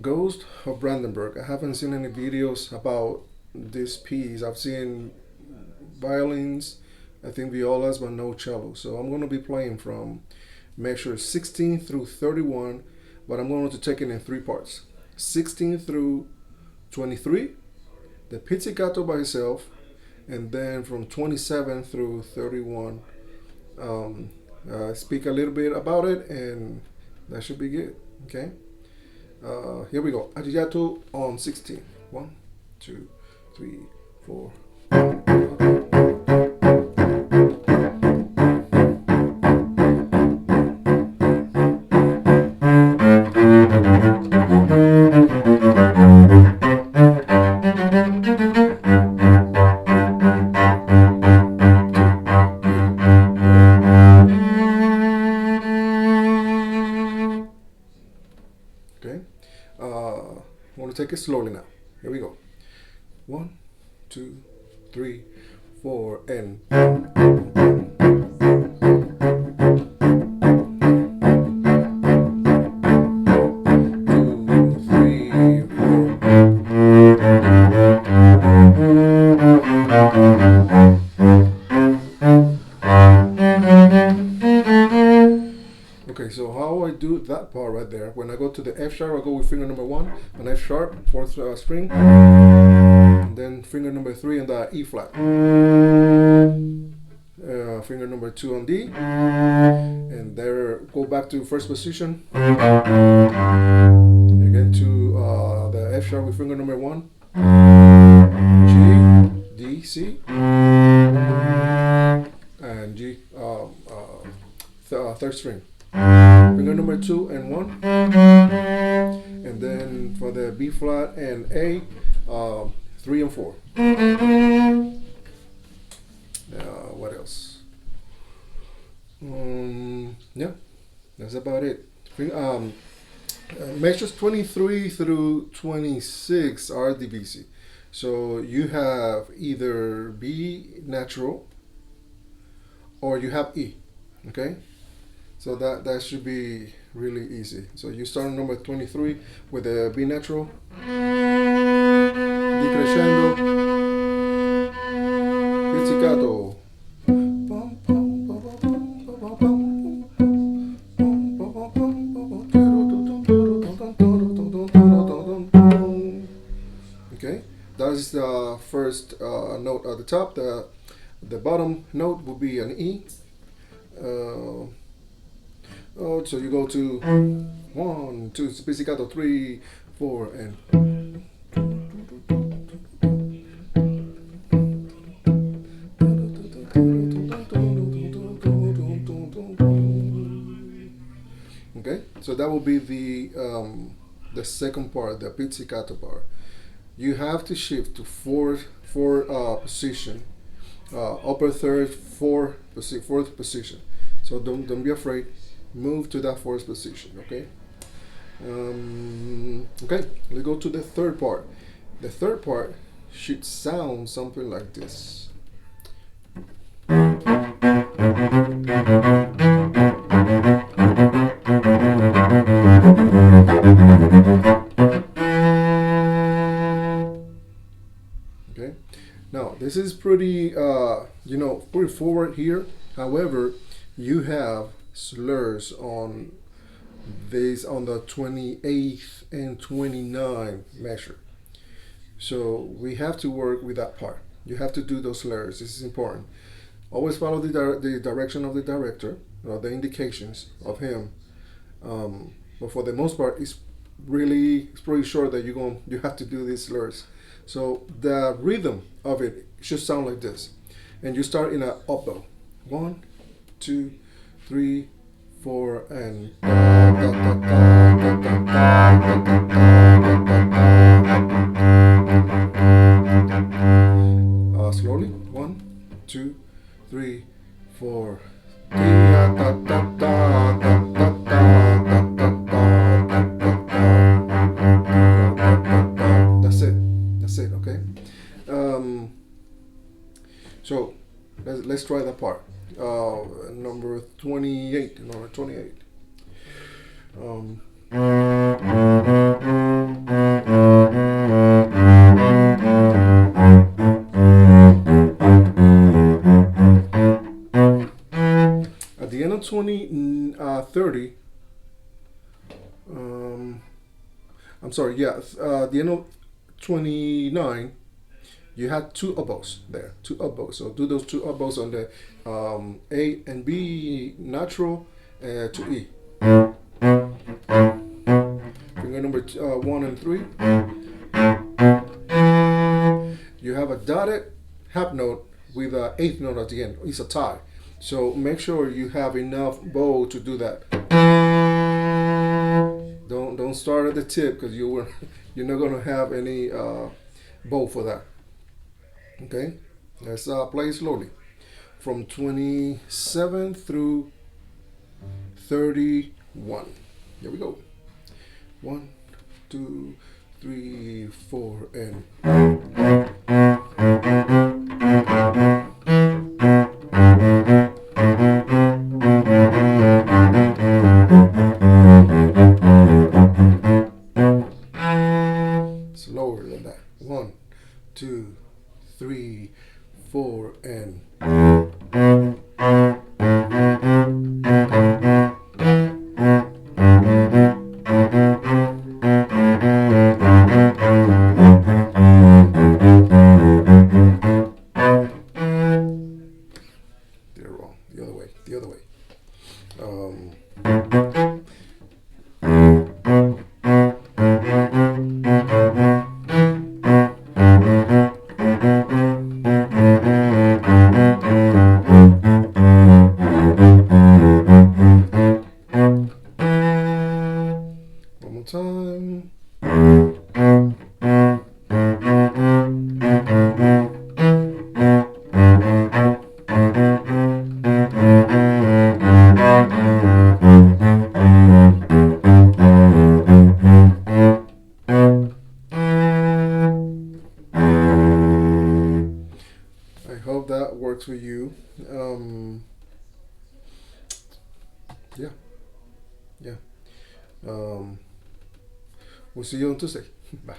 Ghost of Brandenburg. I haven't seen any videos about this piece. I've seen violins, I think violas, but no cello. So I'm going to be playing from measure 16 through 31, but I'm going to take it in three parts: 16 through 23, the pizzicato by itself, and then from 27 through 31. Speak a little bit about it, and that should be good. Okay. Here we go. Arruggiato on 16. 1, 2, 3, 4. Okay. I want to take it slowly now. Here we go. 1, 2, 3, 4, and. 2, 3, 4. Okay, so how I do that part right there? When I go to the F sharp, I go with finger number 1, an F sharp, fourth string, and then finger number 3 on the E flat. Finger number 2 on D, and there go back to first position. Again to the F sharp with finger number 1, G, D, C, and G, third string. Finger number 2 and 1, and then for the B flat and A, 3 and 4. What else? Yeah, that's about it. Measures 23 through 26 are divisi. So you have either B natural or you have E. Okay? So that should be really easy. So you start on number 23 with the B natural, D crescendo, pizzicato. Okay, that is the first note at the top. The bottom note will be an E. So you go to 1, 2, pizzicato, 3, 4, and. Okay, so that will be the second part, the pizzicato part. You have to shift to fourth position, upper third, fourth position. So don't be afraid. Move to that fourth position. Okay. Okay. Let's go to the third part. The third part should sound something like this. Okay. Now this is pretty, pretty forward here. However, you have slurs on the 28th and 29th measure. So we have to work with that part. You have to do those slurs. This is important. Always follow the direction of the director, the indications of him. But for the most part, it's pretty sure that you have to do these slurs. So the rhythm of it should sound like this, and you start in an up bow. 1, 2, 3, 4, and slowly. 1, 2, 3, 4. That's it. Okay. So let's try that part. Number 28. Um, I'm sorry. Yeah, the end of 29. You had two oboes there, two oboes. So do those two oboes on the A and B natural to E. Finger number 1 and 3. You have a dotted half note with an eighth note at the end. It's a tie. So make sure you have enough bow to do that. Don't start at the tip because you're not gonna have any bow for that. Okay, let's play slowly from 27 through 31. Here we go. 1, 2, 3, 4, and. Slower than that. 1, 2, 3, 4, and. They're wrong. The other way. The other way. Um, One more time. I hope that works for you. Yeah, yeah. We'll see you on Tuesday. Bye.